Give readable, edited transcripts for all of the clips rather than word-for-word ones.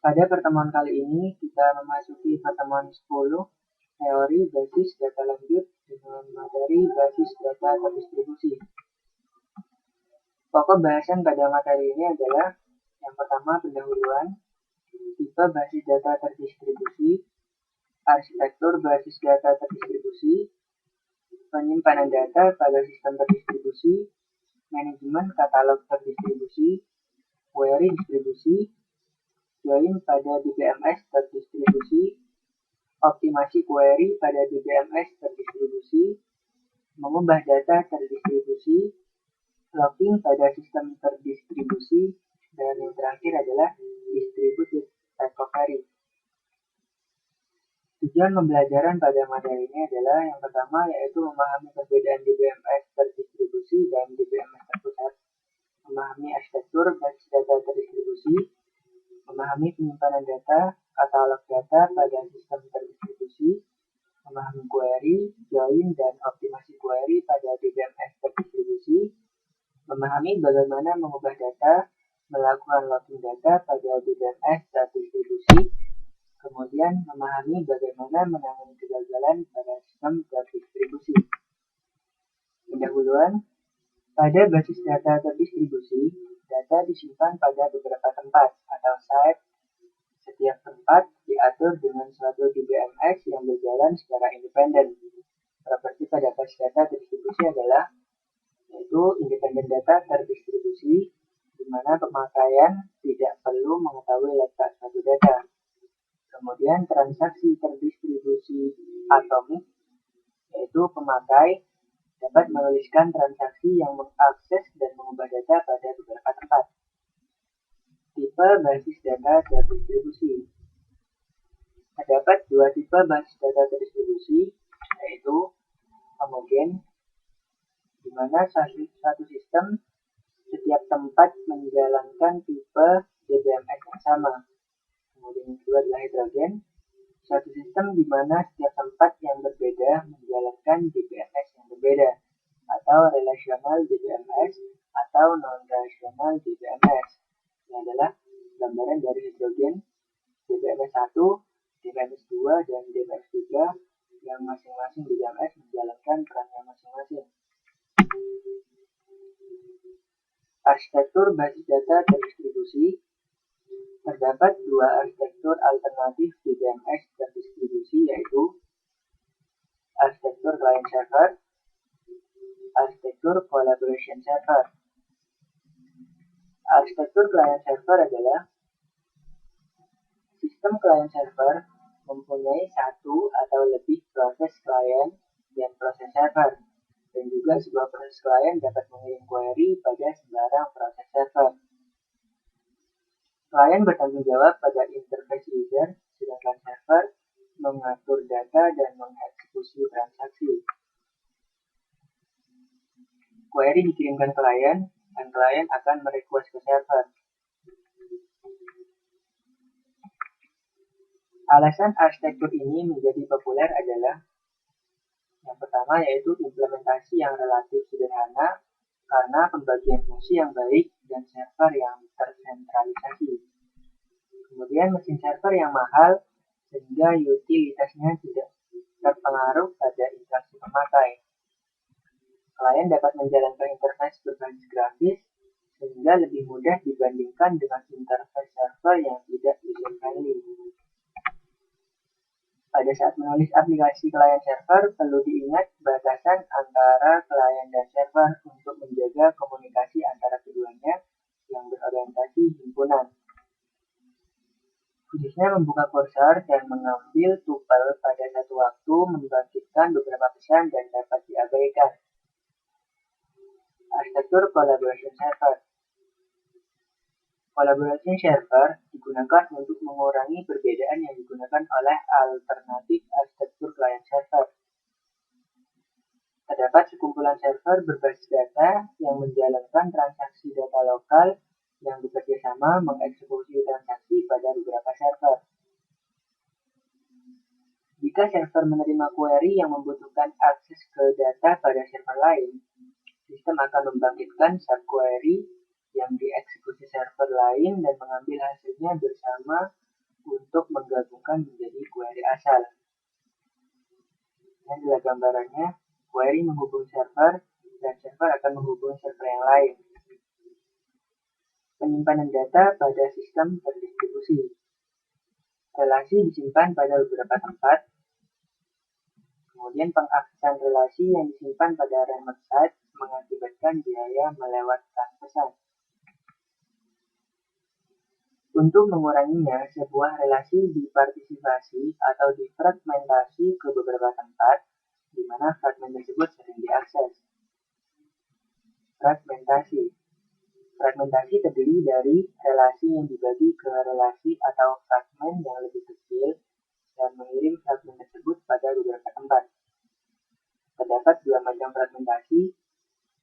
Pada pertemuan kali ini, kita memasuki pertemuan 10, teori basis data lanjut dengan materi basis data terdistribusi. Pokok bahasan pada materi ini adalah yang pertama pendahuluan, tipe basis data terdistribusi, arsitektur basis data terdistribusi, penyimpanan data pada sistem terdistribusi, manajemen katalog terdistribusi, query distribusi, join pada DBMS terdistribusi, optimasi query pada DBMS terdistribusi, mengubah data terdistribusi, logging pada sistem terdistribusi, dan yang terakhir adalah distributed recovery. Tujuan pembelajaran pada materi ini adalah yang pertama yaitu memahami perbedaan DBMS terdistribusi dan DBMS terpusat, memahami arsitektur basis data terdistribusi, memahami penyimpanan data, katalog data pada sistem terdistribusi, memahami query, join, dan optimasi query pada DBMS terdistribusi, memahami bagaimana mengubah data, melakukan logging data pada DBMS terdistribusi, kemudian memahami bagaimana menangani kegagalan pada sistem terdistribusi. Pendahuluan, pada basis data terdistribusi, data disimpan pada beberapa tempat atau site. Setiap tempat diatur dengan suatu DBMS yang berjalan secara independen. Properti pada basis data terdistribusi adalah yaitu independen data terdistribusi, di mana pemakaian tidak perlu mengetahui letak suatu data. Kemudian transaksi terdistribusi atomik, yaitu pemakai dapat menuliskan transaksi yang mengakses dan mengubah data pada beberapa tempat. Tipe basis data terdistribusi. Terdapat dua tipe basis data terdistribusi, yaitu homogen, di mana satu sistem setiap tempat menjalankan tipe DBMS yang sama. Kemudian yang kedua adalah heterogen, suatu sistem di mana setiap tempat yang berbeda menjalankan DBMS yang berbeda, atau relational DBMS atau non-relational DBMS. Ini adalah gambaran dari heterogen, DBMS 1, DBMS 2, dan DBMS 3 yang masing-masing DBMS menjalankan perannya masing-masing. Arsitektur basis data terdistribusi. Terdapat dua arsitektur alternatif DBMS terdistribusi, yaitu arsitektur client-server, arsitektur collaboration server. Arsitektur client-server adalah sistem client-server mempunyai satu atau lebih proses client dan proses server, dan juga sebuah proses client dapat mengirim query pada sembarang proses server. Klien bertanggung jawab pada interface user, sedangkan server mengatur data dan mengeksekusi transaksi. Query dikirimkan klien, dan klien akan merequest ke server. Alasan arsitektur ini menjadi populer adalah yang pertama yaitu implementasi yang relatif sederhana karena pembagian fungsi yang baik dan server yang tersentralisasi. Kemudian mesin server yang mahal sehingga utilitasnya tidak terpengaruh pada interaksi pemakai. Klien dapat menjalankan interface berbasis grafis sehingga lebih mudah dibandingkan dengan interface server yang tidak user-friendly. Pada saat menulis aplikasi klien server, perlu diingat batasan antara klien dan server untuk menjaga komunikasi antara keduanya yang berorientasi himpunan. Khususnya membuka kursor dan mengambil tupel pada satu waktu membangkitkan beberapa pesan dan dapat diabaikan. Arsitektur collaboration server. Collaboration server digunakan untuk mengurangi perbedaan yang digunakan oleh alternatif arsitektur client server. Terdapat sekumpulan server berbasis data yang menjalankan transaksi data lokal yang bekerja sama mengeksekusi transaksi pada beberapa server. Jika server menerima query yang membutuhkan akses ke data pada server lain, sistem akan membangkitkan subquery yang dieksekusi server lain dan mengambil hasilnya bersama untuk menggabungkan menjadi query asal. Ini adalah gambarannya, query menghubungi server, dan server akan menghubungi server yang lain. Penyimpanan data pada sistem terdistribusi. Relasi disimpan pada beberapa tempat. Kemudian pengaksesan relasi yang disimpan pada remote site mengakibatkan biaya melewatkan pesan. Untuk menguranginya, sebuah relasi dipartisipasi atau difragmentasi ke beberapa tempat, di mana fragmen tersebut sering diakses. Fragmentasi. Fragmentasi terdiri dari relasi yang dibagi ke relasi atau fragmen yang lebih kecil dan mengirim fragmen tersebut pada beberapa tempat. Terdapat dua macam fragmentasi,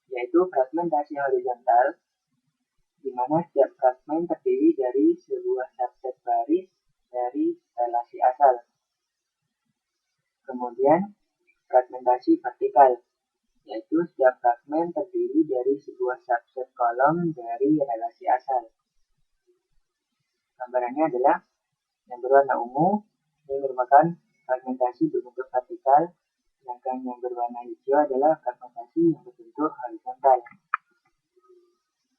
yaitu fragmentasi horizontal, di mana setiap fragmen terdiri dari sebuah subset baris dari relasi asal. Kemudian, fragmentasi vertikal, yaitu setiap fragmen terdiri dari sebuah subset kolom dari relasi asal. Gambarannya adalah yang berwarna ungu, ini merupakan fragmentasi berbentuk vertikal, sedangkan yang berwarna hijau adalah fragmentasi yang berbentuk horizontal.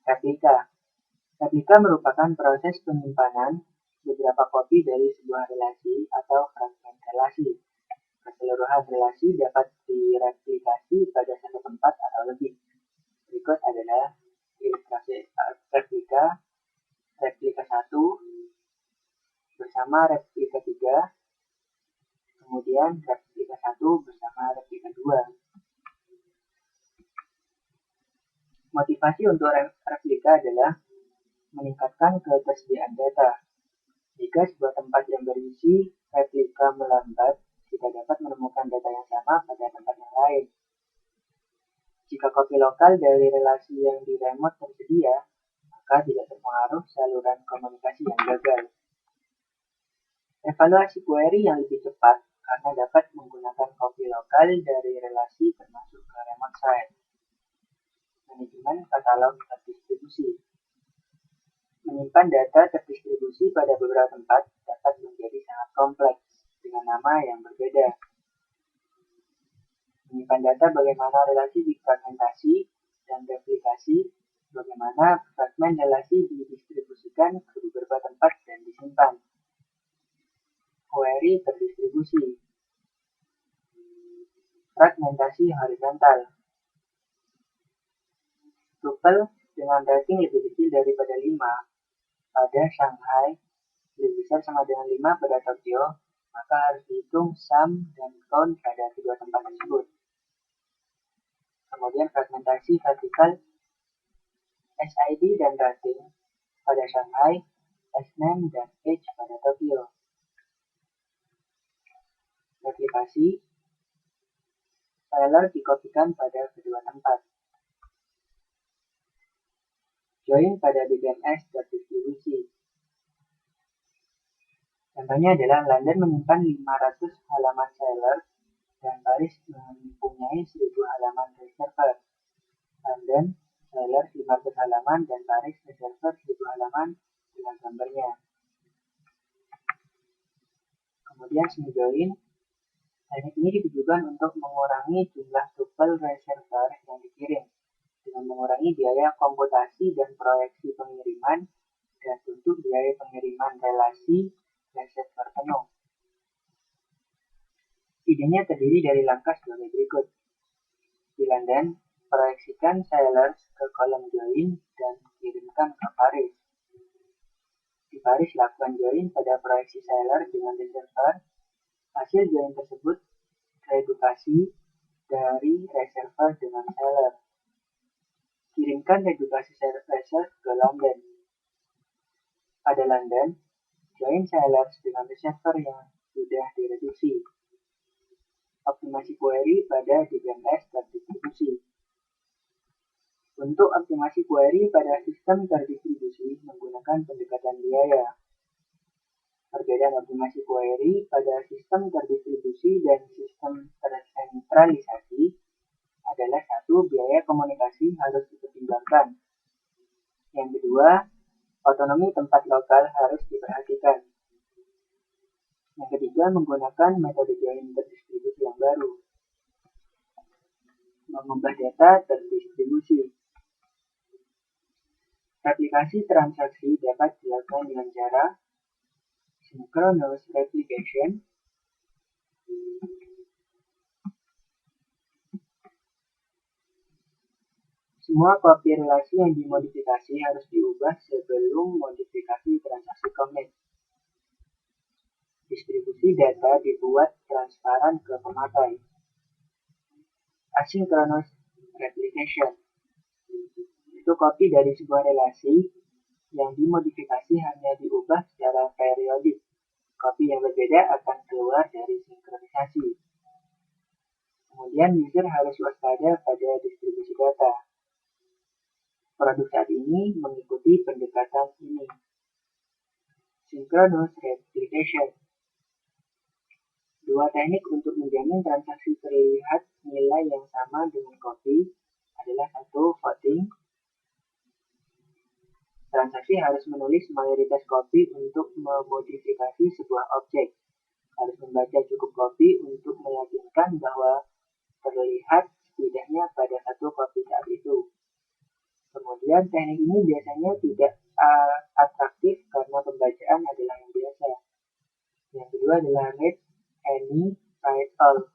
Replika. Replika merupakan proses penyimpanan beberapa kopi dari sebuah relasi atau fragmen relasi. Keseluruhan relasi dapat direplikasi pada satu tempat atau lebih. Berikut adalah ilustrasi replika. Replika 1 bersama replika 3, kemudian replika 1 bersama replika 2. Motivasi untuk replika adalah meningkatkan ketersediaan data. Jika sebuah tempat yang berisi replika melambat, kita dapat menemukan data yang sama pada tempat yang lain. Jika kopi lokal dari relasi yang di remote tersedia, maka tidak terpengaruh saluran komunikasi yang gagal. Evaluasi query yang lebih cepat karena dapat menggunakan kopi lokal dari relasi termasuk ke remote site. Manajemen katalog terdistribusi. Menyimpan data terdistribusi pada beberapa tempat dapat menjadi sangat kompleks dengan nama yang berbeda. Menyimpan data bagaimana relasi difragmentasi dan replikasi, bagaimana fragmen relasi didistribusikan ke beberapa tempat dan disimpan. Query terdistribusi. Fragmentasi horizontal. Tuple dengan rating lebih kecil daripada 5 pada Shanghai lebih besar sama dengan 5 pada Tokyo, maka harus dihitung sum dan count pada kedua tempat tersebut. Kemudian fragmentasi vertikal, SID dan rating pada Shanghai, SNAME dan age pada Tokyo. Replikasi, file dikopikan pada kedua tempat. Join pada BBMS terdistribusi. Contohnya adalah London menyimpan 500 halaman seller dan Paris mempunyai 1000 halaman reservoir. London, seller 500 halaman dan Paris reservoir 1000 halaman dengan gambarnya. Kemudian semi join. Teknik ini ditujukan untuk mengurangi jumlah tuple reservoir yang dikirim dengan mengurangi biaya komputasi dan proyeksi pengiriman dan untuk biaya pengiriman relasi reservoir penuh. Idenya terdiri dari langkah sebagai berikut. Di London, proyeksikan sellers ke kolom join dan kirimkan ke Paris. Di Paris, lakukan join pada proyeksi seller dengan reservoir. Hasil join tersebut reduplikasi dari reservoir dengan seller. Kirimkan reduplikasi reservoir ke London. Pada London, join sellers dengan reservoir yang sudah direduksi. Optimasi query pada DBMS terdistribusi. Untuk optimasi query pada sistem terdistribusi menggunakan pendekatan biaya. Perbedaan optimasi query pada sistem terdistribusi dan sistem tersentralisasi adalah satu, biaya komunikasi harus dipertimbangkan. Yang kedua, otonomi tempat lokal harus diperhatikan. Yang ketiga, menggunakan metode join terdistribusi yang baru. Mengubah data terdistribusi. Replikasi transaksi dapat dilakukan dengan cara synchronous replication, semua copy relasi yang dimodifikasi harus diubah sebelum modifikasi transaksi commit. Distribusi data dibuat transparan ke pemakai. Asynchronous replication itu copy dari sebuah relasi yang dimodifikasi hanya diubah secara periodik. Copy yang berbeda akan keluar dari sinkronisasi. Kemudian user harus waspada pada distribusi data. Produk saat ini mengikuti pendekatan ini. Synchronous replication. Dua teknik untuk menjamin transaksi terlihat nilai yang sama dengan copy adalah satu, voting. Transaksi harus menulis mayoritas copy untuk memodifikasi sebuah objek. Harus membaca cukup copy untuk meyakinkan bahwa terlihat setidaknya pada satu copy saat itu. Kemudian teknik ini biasanya tidak atraktif karena pembacaan adalah yang biasa. Yang kedua adalah read any, write all.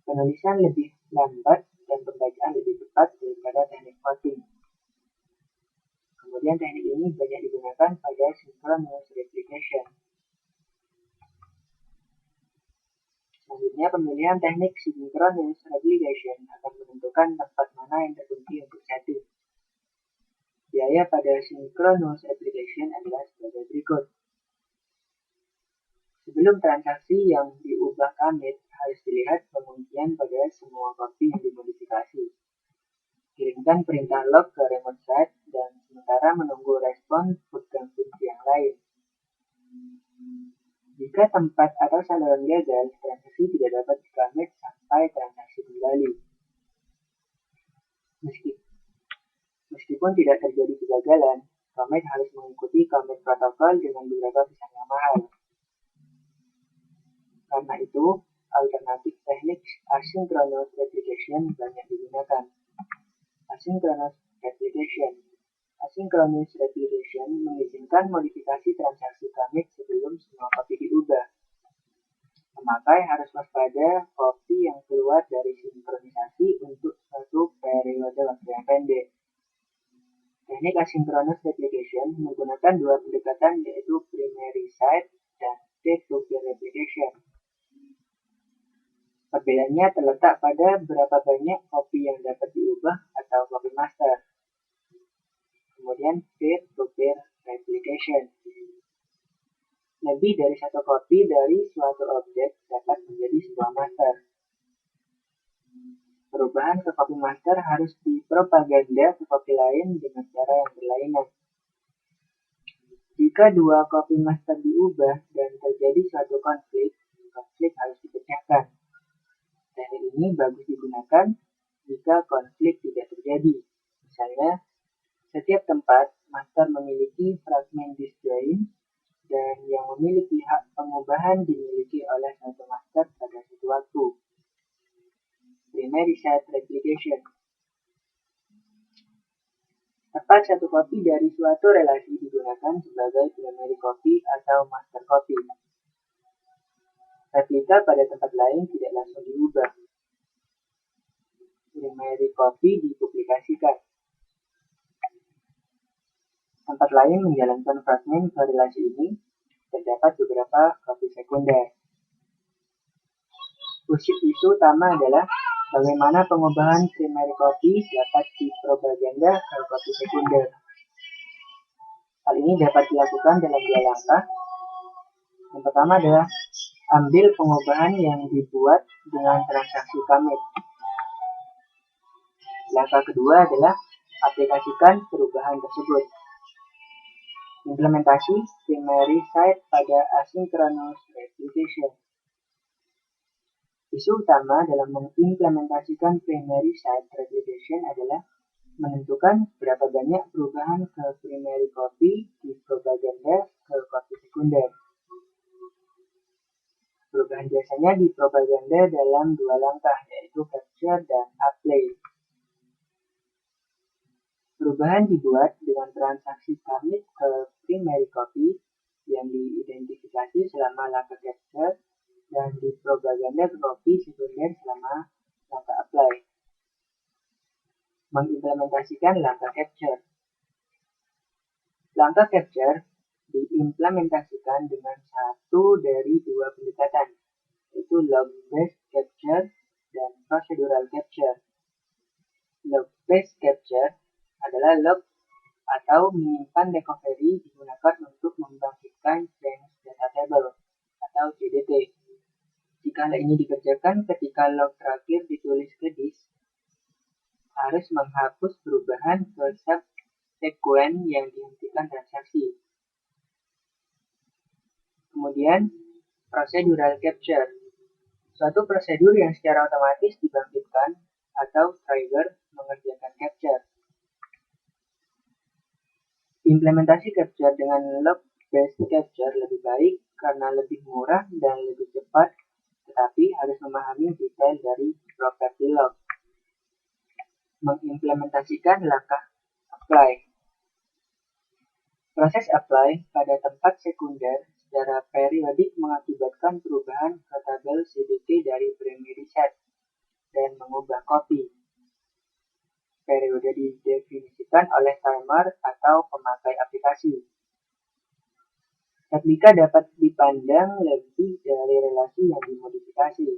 Penulisan lebih lambat dan pembacaan lebih cepat daripada teknik voting. Kemudian teknik ini banyak digunakan pada synchronous replication. Selanjutnya, pemilihan teknik synchronous replication akan menentukan tempat mana yang terkunci untuk setting. Biaya pada synchronous replication adalah sebagai berikut. Sebelum transaksi yang diubah commit, harus dilihat penguncian pada semua copy yang dimodifikasi. Kirimkan perintah log ke remote site dan sementara menunggu respon pegang kunci yang lain. Jika tempat atau saluran gagal, transaksi tidak dapat di-commit sampai transaksi kembali. Meskipun tidak terjadi kegagalan, commit harus mengikuti commit protokol dengan beberapa pesan yang mahal. Karena itu, alternatif teknik asynchronous replication banyak digunakan. Asynchronous replication. Asynchronous replication mengizinkan modifikasi transaksi commit sebelum semua copy diubah. Pemakai harus waspada copy yang keluar dari sinkronisasi untuk suatu periode waktu yang pendek. Teknik asynchronous replication menggunakan dua pendekatan yaitu primary site dan peer-to-peer replication. Perbedaannya terletak pada berapa banyak copy yang dapat diubah atau copy master. Kemudian peer-to-peer replication. Lebih dari satu copy dari suatu objek dapat menjadi sebuah master. Perubahan ke copy master harus dipropaganda ke copy lain dengan cara yang berlainan. Jika dua copy master diubah dan terjadi suatu konflik harus dipecahkan. Teknik ini bagus digunakan jika konflik tidak terjadi. Misalnya, setiap tempat master memiliki fragmen disjoin dan yang memiliki hak pengubahan dimiliki oleh satu master pada suatu waktu. Primary site replication. Tempat satu copy dari suatu relasi digunakan sebagai primary copy atau master copy. Replika pada tempat lain tidak langsung diubah. Primary copy dipublikasikan. Tempat lain menjalankan fragmen ke relasi ini, terdapat beberapa copy sekunder. Isu utama adalah bagaimana pengubahan primary copy dapat dipropaganda ke copy sekunder. Hal ini dapat dilakukan dalam dua langkah. Yang pertama adalah ambil pengubahan yang dibuat dengan transaksi commit. Langkah kedua adalah aplikasikan perubahan tersebut. Implementasi primary site pada asynchronous replication. Isu utama dalam mengimplementasikan primary site replication adalah menentukan berapa banyak perubahan ke primary copy dipropaganda ke copy sekunder. biasanya dipropaganda dalam dua langkah, yaitu capture dan apply. Perubahan dibuat dengan transaksi commit ke primary copy yang diidentifikasi selama langkah capture dan dipropaganda ke copy sekunder selama langkah apply. Mengimplementasikan langkah capture. Langkah capture diimplementasikan dengan satu dari dua pendekatan, yaitu log-based capture dan procedural capture. Log-based capture adalah log atau menyimpan recovery digunakan untuk membangkitkan change data table atau CDT. Jika hal ini dikerjakan ketika log terakhir ditulis ke disk, harus menghapus perubahan ke subsequent yang dihentikan transaksi. Kemudian, procedural capture. Suatu prosedur yang secara otomatis dibangkitkan atau trigger mengerjakan capture. Implementasi capture dengan log-based capture lebih baik karena lebih murah dan lebih cepat, tetapi harus memahami detail dari property log. Mengimplementasikan langkah apply. Proses apply pada tempat sekunder secara periodik mengakibatkan perubahan ke tabel CDT dari primary set dan mengubah copy. Periode didefinisikan oleh timer atau pemakai aplikasi. Replika dapat dipandang lebih dari relasi yang dimodifikasi.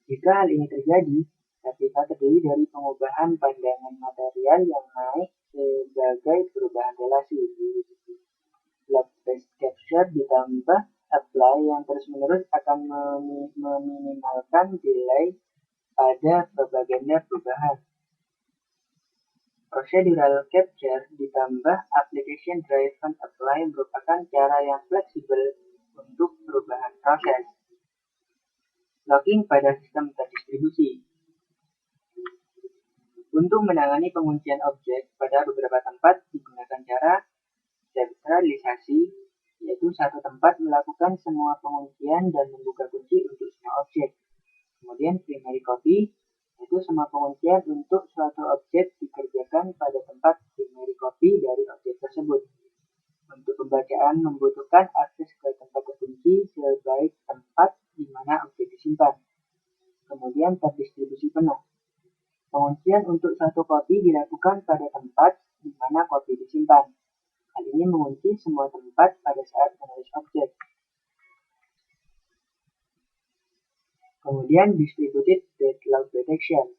Jika hal ini terjadi, replika terdiri dari pengubahan pandangan material yang naik sebagai perubahan relasi. Log-based capture ditambah apply yang terus-menerus akan meminimalkan delay pada propaganda perubahan. Procedural capture ditambah application driven apply merupakan cara yang fleksibel untuk perubahan proses. Logging pada sistem terdistribusi. Untuk menangani penguncian objek pada beberapa tempat digunakan cara sentralisasi, yaitu satu tempat melakukan semua penguncian dan membuka kunci untuk semua objek. Kemudian primary copy, yaitu semua penguncian untuk suatu objek dikerjakan pada tempat primary copy dari objek tersebut. Untuk pembacaan membutuhkan akses ke tempat terkunci sebaik tempat di mana objek disimpan. Kemudian terdistribusi penuh. Penguncian untuk satu copy dilakukan pada tempat di mana copy disimpan. Hal ini mengunci semua tempat pada saat menulis objek. Kemudian distributed deadlock detection.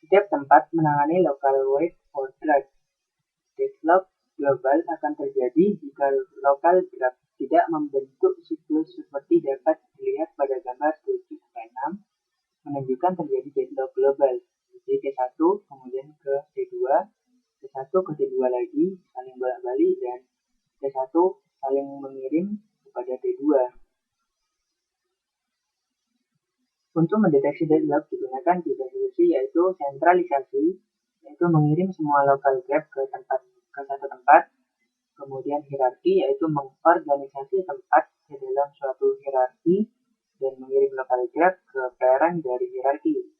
Setiap tempat menangani local wait for drag. Deadlock global akan terjadi jika local drag tidak membentuk siklus seperti dapat dilihat pada gambar 7-6 menunjukkan terjadi deadlock global. Jadi T1 kemudian ke T2, T1 ke T2 lagi saling bolak-balik dan T1 saling mengirim kepada T2. Untuk mendeteksi deadlock digunakan tiga solusi, yaitu sentralisasi, yaitu mengirim semua local graph ke satu tempat. Kemudian hierarki, yaitu mengorganisasi tempat ke dalam suatu hierarki dan mengirim local graph ke parent dari hierarki.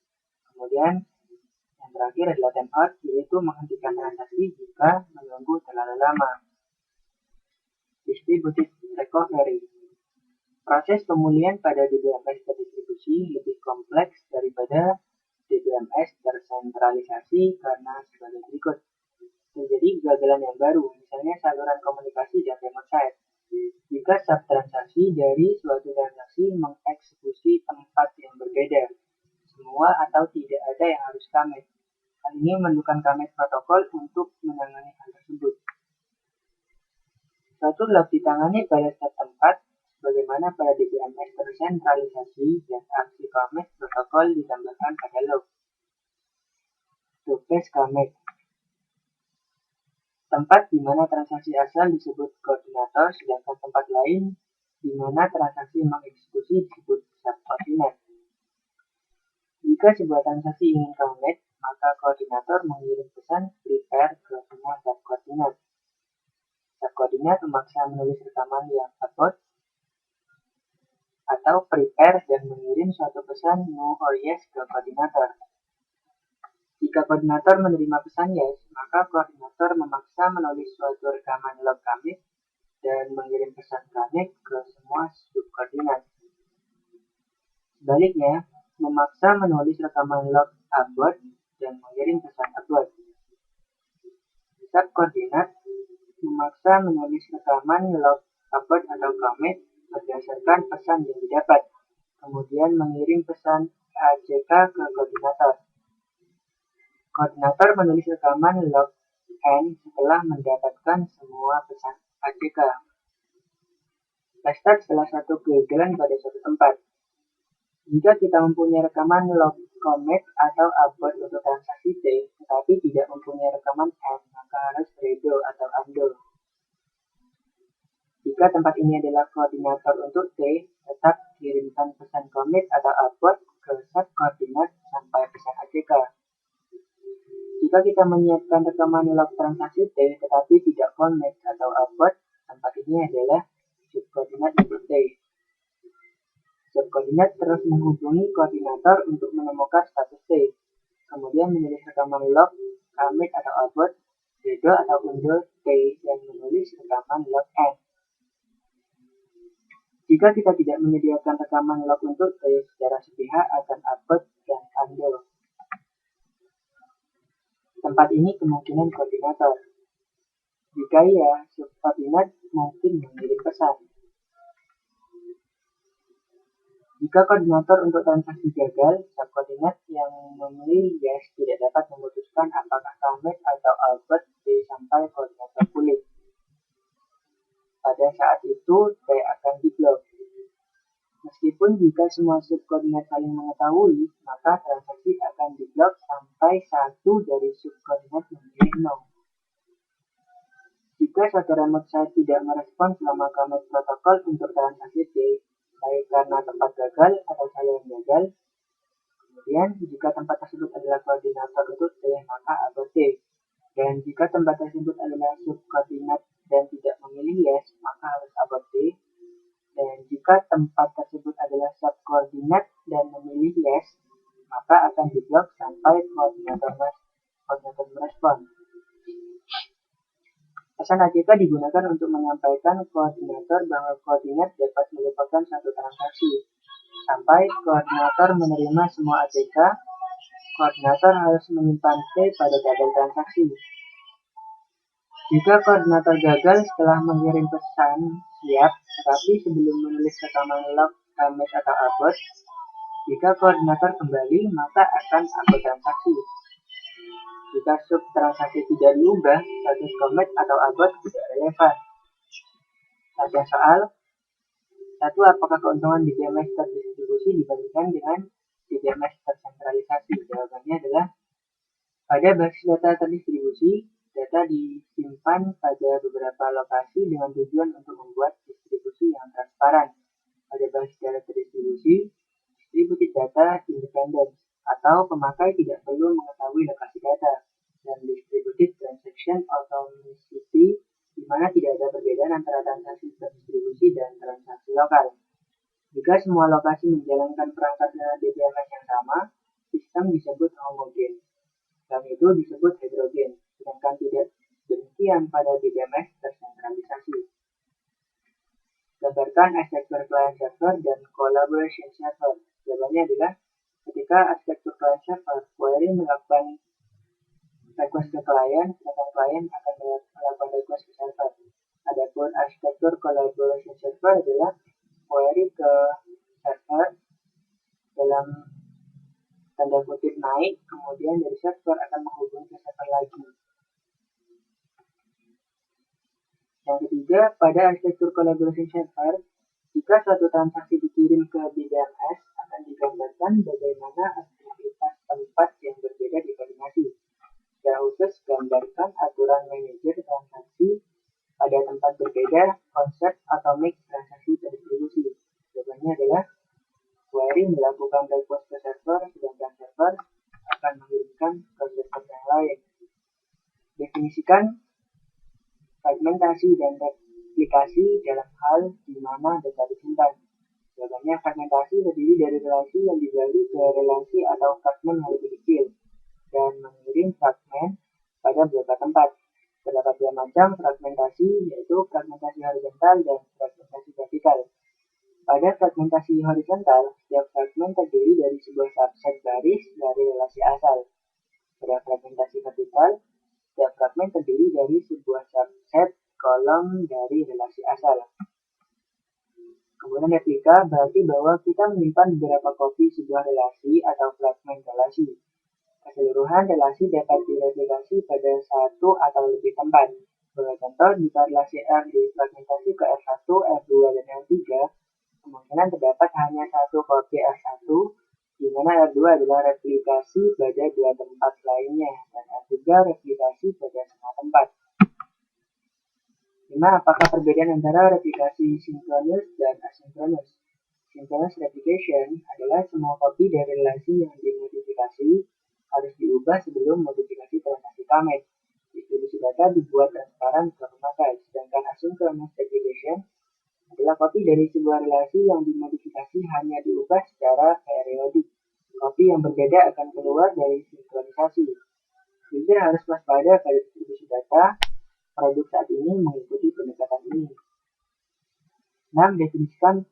Kemudian yang terakhir adalah timeout, yaitu menghentikan transaksi jika menunggu terlalu lama. Distributed recovery. Proses pemulihan pada DBMS terdistribusi lebih kompleks daripada DBMS tersentralisasi karena sebagai berikut. Terjadi kegagalan yang baru, misalnya saluran komunikasi dan remote site. Jika subtransaksi dari suatu transaksi mengeksekusi tempat yang berbeda, semua atau tidak ada yang harus commit. Hal ini memerlukan commit protokol untuk menangani hal tersebut. Suatu log ditangani pada setiap tempat, bagaimana pada DBMS tersentralisasi dan aksi commit protokol ditambahkan pada log. Log-based commit. Tempat di mana transaksi asal disebut koordinator, sedangkan tempat lain di mana transaksi mengeksekusi disebut subkoordinat. Jika sebuah transaksi ingin commit, maka koordinator mengirim pesan prepare ke semua subkoordinat. Subkoordinat memaksa menulis rekaman yang abort atau prepare dan mengirim suatu pesan no or yes ke koordinator. Jika koordinator menerima pesan yes, maka koordinator memaksa menulis suatu rekaman log commit dan mengirim pesan commit ke semua subkoordinat. Sebaliknya, memaksa menulis rekaman log abort dan mengirim pesan abort. Subkoordinat memaksa menulis rekaman log abort atau commit berdasarkan pesan yang didapat, kemudian mengirim pesan ACK ke koordinator. Koordinator menulis rekaman log N setelah mendapatkan semua pesan ACK. Restart salah satu kegagalan pada suatu tempat. Jika kita mempunyai rekaman log commit atau abort untuk transaksi T, tetapi tidak mempunyai rekaman N, maka harus redo atau undo. Jika tempat ini adalah koordinator untuk T, tetap kirimkan pesan commit atau abort ke subkoordinat sampai pesan ACK. Jika kita menyiapkan rekaman log transaksi T, tetapi tidak commit atau abort, tempat ini adalah subkoordinat untuk T. Subkoordinat terus menghubungi koordinator untuk menemukan status T, kemudian menulis rekaman log, commit atau abort, redo atau undo T, dan menulis rekaman log N. Jika kita tidak menyediakan rekaman log untuk T secara sepihak akan abort dan undo. Tempat ini kemungkinan koordinator. Jika iya, subkoordinat mungkin mengirim pesan. Jika koordinator untuk transaksi gagal, subkoordinat yang memilih yes tidak dapat memutuskan apakah commit atau abort T sampai koordinator pulih. Pada saat itu, T akan diblok. Meskipun jika semua subkoordinat saling mengetahui, maka transaksi akan diblok sampai satu dari subkoordinat memilih no. Jika suatu remote site tidak merespons selama commit protokol untuk transaksi T, baik karena tempat gagal atau saluran gagal. Kemudian, jika tempat tersebut adalah koordinator untuk T, maka abort T. Dan jika tempat tersebut adalah subkoordinat dan tidak memilih yes, maka harus abort T. Dan jika tempat tersebut adalah subkoordinat dan memilih yes, maka akan diblok sampai koordinator merespon. Pesan ACK digunakan untuk menyampaikan koordinator bahwa koordinat dapat melupakan satu transaksi. Sampai koordinator menerima semua ACK, koordinator harus menyimpan T pada tabel transaksi. Jika koordinator gagal setelah mengirim pesan siap, tetapi sebelum menulis rekaman log, commit atau abort, jika koordinator kembali, maka akan abort transaksi. Jika sub transaksi tidak diubah, status commit atau abort tidak relevan. Latihan soal 1. Apakah keuntungan DBMS terdistribusi dibandingkan dengan DBMS tersentralisasi? Jawabannya adalah pada basis data terdistribusi, data disimpan pada beberapa lokasi dengan tujuan untuk membuat distribusi yang transparan. Pada basis data terdistribusi, distributed data independent atau pemakai tidak perlu mengetahui lokasi data, dan distributed transaction automaticity, di mana tidak ada perbedaan antara transaksi terdistribusi dan transaksi lokal. Jika semua lokasi menjalankan perangkat DBMS yang sama, sistem disebut homogen, dan itu disebut heterogen, sedangkan tidak demikian pada DBMS tersentralisasi. Gambarkan arsitektur client server dan collaboration server. Jawabannya adalah ketika arsitektur client server, query melakukan request ke klien, sedangkan klien akan melakukan request ke server. Adapun arsitektur collaboration server adalah query ke server dalam tanda kutip naik, kemudian dari server akan menghubungi ke server lagi. Yang ketiga, pada arsitektur collaboration server, jika suatu transaksi dikirim ke DBMS, akan digambarkan bagaimana aktivitas tempat yang berbeda dikoordinasi. Secara khusus, gambarkan aturan manajer transaksi pada tempat berbeda, konsep atomic transaksi terdistribusi. Jawabannya adalah query melakukan request ke server, sedangkan server akan mengirimkan ke server yang lain. Definisikan fragmentasi dan replikasi dalam hal di mana data disimpan. Jawabannya, fragmentasi terdiri dari relasi yang dibagi ke relasi atau fragmen yang lebih kecil dan mengirim fragmen pada beberapa tempat. Terdapat dua macam fragmentasi, yaitu fragmentasi horizontal dan fragmentasi vertikal. Pada fragmentasi horizontal, setiap fragmen terdiri dari sebuah subset baris dari relasi asal. Pada fragmentasi vertikal, setiap fragmen terdiri dari sebuah subset kolom dari relasi asal. Kemudian replika berarti bahwa kita menyimpan beberapa kopi sebuah relasi atau fragmen relasi. Keseluruhan relasi dapat direplikasi pada satu atau lebih tempat. Sebagai contoh, jika relasi R difragmentasi ke R1, R2, dan R3, kemungkinan terdapat hanya satu kopi R1, di mana R2 adalah replikasi pada dua tempat lainnya, dan R3 replikasi pada semua tempat. 5. Apakah perbedaan antara replikasi sinkronus dan asinkronus? Synchronous replication adalah semua kopi dari relasi yang dimodifikasi harus diubah sebelum modifikasi transaksi commit. Distribusi data dibuat transparan ke pemakai, sedangkan asynchronous replication adalah kopi dari sebuah relasi yang dimodifikasi hanya diubah secara periodik. Kopi yang berbeda akan keluar dari sinkronisasi. User harus waspada pada distribusi data. Produk saat ini mengikuti pendekatan ini. 6. Definisikan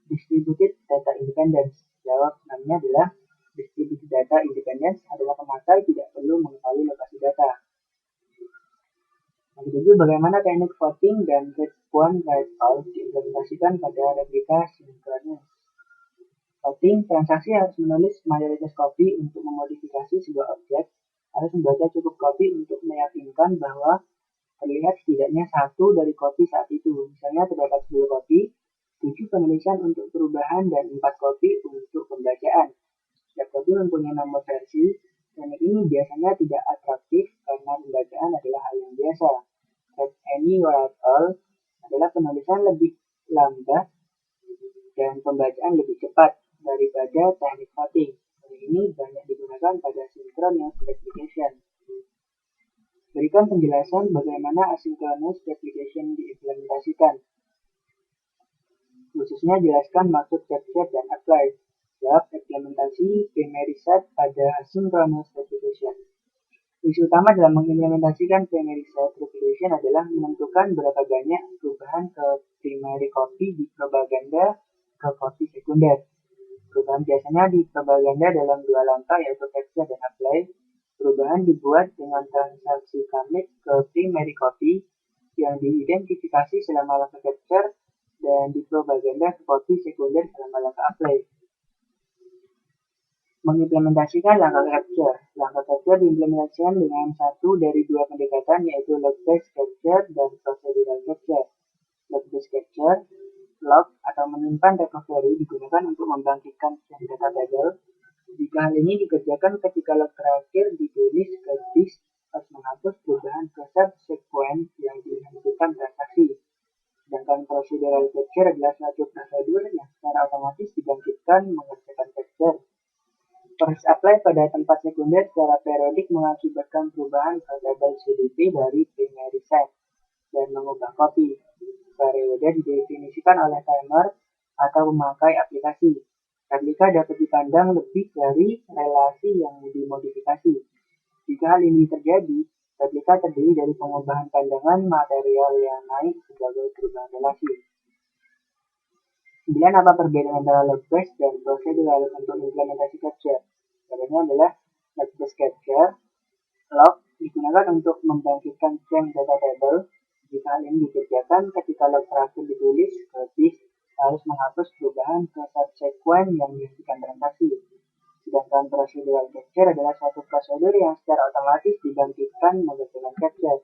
distributed data independence. Jawab 6-nya adalah distributed data independence adalah pemakai tidak perlu mengetahui lokasi data. Yang ketujuh, bagaimana teknik voting dan get one write all diimplementasikan pada replika sinkronus. Voting, transaksi harus menulis mayoritas kopi untuk memodifikasi sebuah objek, harus membaca cukup kopi untuk meyakinkan bahwa terlihat setidaknya satu dari kopi saat itu. Misalnya terdapat 10 kopi, 7 penulisan untuk perubahan dan 4 kopi untuk pembacaan. Setiap kopi mempunyai nomor versi. Teknik ini biasanya tidak atraktif karena pembacaan adalah hal yang biasa. Read any write all adalah penulisan lebih lambat dan pembacaan lebih cepat daripada teknik voting. Teknik ini banyak digunakan pada synchronous replication. Berikan penjelasan bagaimana asynchronous replication diimplementasikan. Khususnya jelaskan maksud capture dan apply. Jawab implementasi primary set pada asynchronous replication. Isu utama dalam mengimplementasikan primary set replication adalah menentukan berapa banyak perubahan ke primary copy di propaganda ke copy sekunder. Perubahan biasanya di propaganda dalam dua langkah, yaitu capture dan apply. Perubahan dibuat dengan transaksi commit ke primary copy yang diidentifikasi selama langkah capture dan dipropaganda ke copy sekunder selama langkah apply. Mengimplementasikan langkah capture. Langkah capture diimplementasikan dengan satu dari dua pendekatan, yaitu log-based capture dan procedural capture. Log-based capture, log atau menyimpan recovery digunakan untuk membangkitkan chain data table. Jika hal ini dikerjakan ketika log terakhir ditulis ke disk, harus menghapus perubahan ke subsequent yang dihentikan transaksi. Sedangkan procedural capture adalah suatu prosedur yang secara otomatis dibangkitkan mengerjakan capture. Proses apply pada tempat sekunder secara periodik mengakibatkan perubahan ke tabel CDP dari primary set dan mengubah copy. Periode didefinisikan oleh timer atau pemakai aplikasi. Replika dapat dipandang lebih dari relasi yang dimodifikasi. Jika hal ini terjadi, replika terdiri dari pengubahan pandangan material yang naik sebagai perubahan relasi. 9. Apa perbedaan antara log-based dan procedural untuk implementasi capture? Jawabannya adalah log-based capture. Log digunakan untuk membangkitkan chain data table. Jika hal ini dikerjakan ketika log terakhir ditulis ke disk, harus menghapus perubahan ke subsequent yang dihentikan transaksi. Sedangkan procedural capture adalah suatu prosedur yang secara otomatis dibangkitkan mengerjakan capture.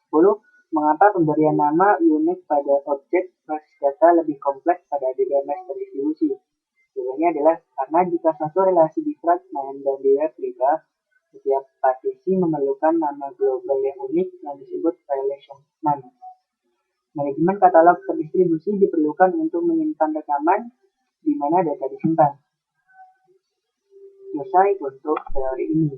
10. Mengapa pemberian nama unik pada objek basis data lebih kompleks pada DBMS terdistribusi? Jawabannya adalah karena jika suatu relasi difragment dan direplika, setiap partisi memerlukan nama global yang unik yang disebut relation name. Manajemen katalog terdistribusi diperlukan untuk menyimpan rekaman di mana data disimpan. Selesai untuk teori ini.